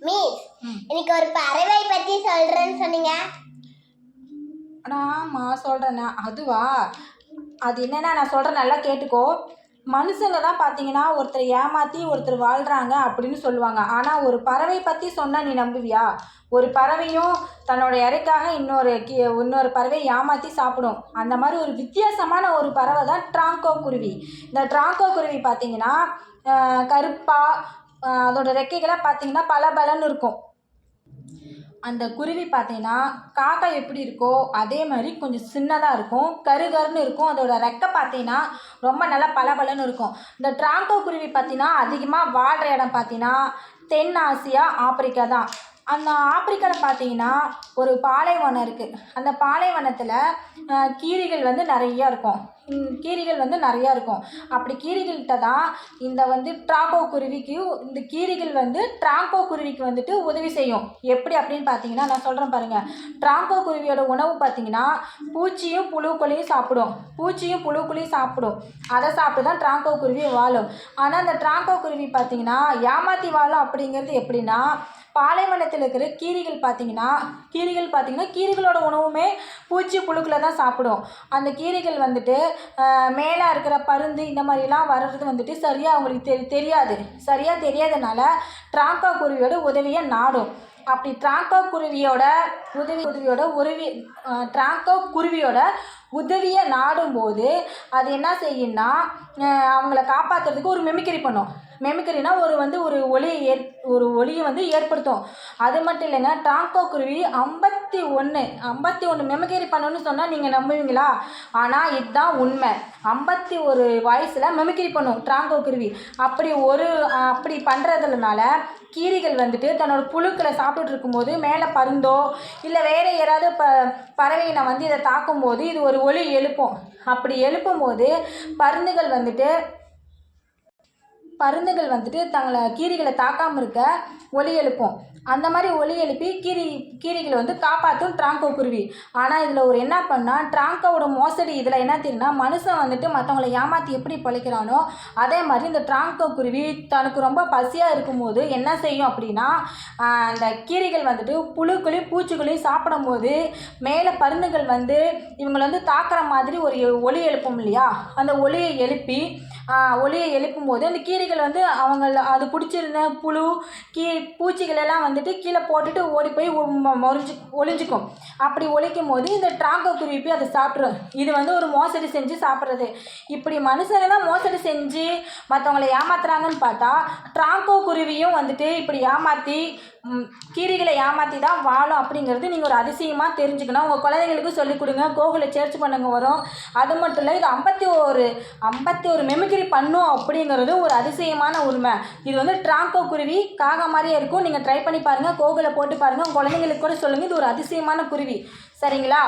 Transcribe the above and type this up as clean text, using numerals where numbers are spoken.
Miss இன்னைக்கு ஒரு பறவை பத்தி சொல்றேன்னு சொன்னீங்க. ஆமாம் சொல்கிறேண்ணா. அதுவா, அது என்னென்னா நான் சொல்கிறேன், நல்லா கேட்டுக்கோ. மனுஷங்க தான் பார்த்தீங்கன்னா ஒருத்தர் ஏமாற்றி ஒருத்தர் வாழ்கிறாங்க அப்படின்னு சொல்லுவாங்க. ஆனால் ஒரு பறவை பற்றி சொன்னால் நீ நம்புவியா? ஒரு பறவையும் தன்னோட இறைக்காக இன்னொரு பறவை ஏமாற்றி சாப்பிடும். அந்த மாதிரி ஒரு வித்தியாசமான ஒரு பறவை தான் ட்ராங்கோ குருவி. இந்த ட்ராங்கோ குருவி பார்த்தீங்கன்னா கருப்பாக, அதோட ரெக்கைகளாக பார்த்தீங்கன்னா பலபலன்னு இருக்கும். அந்த குருவி பார்த்தீங்கன்னா காக்கா எப்படி இருக்கோ அதே மாதிரி கொஞ்சம் சின்னதாக இருக்கும், கருகருன்னு இருக்கும். அதோட ரெக்கை பார்த்தீங்கன்னா ரொம்ப நல்லா பலபலன்னு இருக்கும். இந்த ட்ராங்கோ குருவி பார்த்தீங்கன்னா அதிகமாக வாழ்கிற இடம் பார்த்தீங்கன்னா தென் ஆசியா, ஆப்பிரிக்கா தான். அந்த ஆப்பிரிக்காவில் பார்த்தீங்கன்னா ஒரு பாலைவனம் இருக்குது. அந்த பாலைவனத்தில் கீரிகள் வந்து நிறையா இருக்கும். அப்படி கீரிகள்கிட்ட தான் இந்த ட்ராங்கோ குருவிக்கு இந்த கீரிகள் ட்ராங்கோ குருவிக்கு வந்துட்டு உதவி செய்யும். எப்படி அப்படின்னு பார்த்தீங்கன்னா நான் சொல்கிறேன் பாருங்கள். ட்ராங்கோ குருவியோட உணவு பார்த்தீங்கன்னா பூச்சியும் புழுக்களையும் சாப்பிடும். அதை சாப்பிட்டு தான் ட்ராங்கோ குருவி வாழும். ஆனால் அந்த ட்ராங்கோ குருவி பார்த்தீங்கன்னா ஏமாற்றி வாழும். அப்படிங்கிறது எப்படின்னா, பாலைவனத்தில் இருக்கிற கீரிகள் பார்த்தீங்கன்னா கீரிகளோட உணவுமே பூச்சி புழுக்களை தான் சாப்பிடும். அந்த கீரிகள் மேலே இருக்கிற பருந்து இந்த மாதிரிலாம் வர்றது சரியாக அவங்களுக்கு தெரியாதனால ட்ராங்கோ குருவியோட உதவியை நாடும். அப்படி ட்ராங்கோ குருவியோட உதவியை நாடும்போது அது என்ன செய்யும்னா அவங்கள காப்பாற்றுறதுக்கு ஒரு மெமிக்கரி பண்ணும். மெமிக்கரினா ஒரு ஒலியை ஏற்படுத்தும். அது மட்டும் இல்லைங்க, ட்ராங்கோ குருவி 51 மெமிக்கரி பண்ணணும்னு சொன்னால் நீங்கள் நம்புவீங்களா? ஆனால் இதுதான் உண்மை. 51 வாய்ஸில் மெமிக்கரி பண்ணும் ட்ராங்கோ குருவி. அப்படி பண்ணுறதுனால கீரிகள் தன்னோட புழுக்களை சாப்பிட்டுட்டு இருக்கும்போது மேலே பருந்தோ இல்லை வேறு யாராவது பறவையினை இதை தாக்கும்போது இது ஒரு ஒலி எழுப்பும். அப்படி எழுப்பும்போது பருந்துகள் தங்களை கீரிகளை தாக்காமல் இருக்க ஒலி எழுப்பும். அந்த மாதிரி ஒலி எழுப்பி கீரிகளை காப்பாற்றும் ட்ராங்கோ குருவி. ஆனால் இதில் என்ன பண்ணால் ட்ராங்கோவோட மோசடி இதில் என்ன தெரியும்னா, மனுஷன் மற்றவங்களை ஏமாற்றி எப்படி பழிக்கிறானோ அதே மாதிரி இந்த ட்ராங்கோ குருவி தனக்கு ரொம்ப பசியாக இருக்கும்போது என்ன செய்யும் அப்படின்னா, அந்த கீரிகள் புழுக்களையும் பூச்சிகளையும் சாப்பிடும்போது மேலே பருந்துகள் இவங்களை தாக்குற மாதிரி ஒரு ஒலி எழுப்பும் இல்லையா? அந்த ஒலியை எழுப்பும்போது அந்த கீரிகள் அது பிடிச்சிருந்த புழு பூச்சிகளெல்லாம் கீழே போட்டுட்டு ஓடி போய் ஒளிஞ்சிக்கும். அப்படி ஒழிக்கும் போது இந்த ட்ராங்கோ குருவி போய் அதை சாப்பிட்ரும். இது ஒரு மோசடி செஞ்சு சாப்பிட்றது. இப்படி மனுஷங்க தான் மோசடி செஞ்சு மற்றவங்களை ஏமாத்துறாங்கன்னு பார்த்தா ட்ராங்கோ குருவியும் இப்படி கீரிகளை ஏமாற்றி தான் வாழும். அப்படிங்கிறது நீங்கள் ஒரு அதிசயமாக தெரிஞ்சுக்கணும். உங்கள் குழந்தைங்களுக்கு சொல்லிக் கொடுங்க. கோகுலில் சர்ச் பண்ணுங்க வரும். அது மட்டும் இல்லை, இது 51 மெமிக்கரி பண்ணும் அப்படிங்கிறது ஒரு அதிசயமான உண்மை. இது ட்ராங்கோ குருவி காகா மாதிரியே இருக்கும். நீங்கள் ட்ரை பண்ணி பாருங்கள், கோகுலில் போட்டு பாருங்கள். உங்கள் குழந்தைங்களுக்கு கூட சொல்லுங்கள், இது ஒரு அதிசயமான குருவி. சரிங்களா?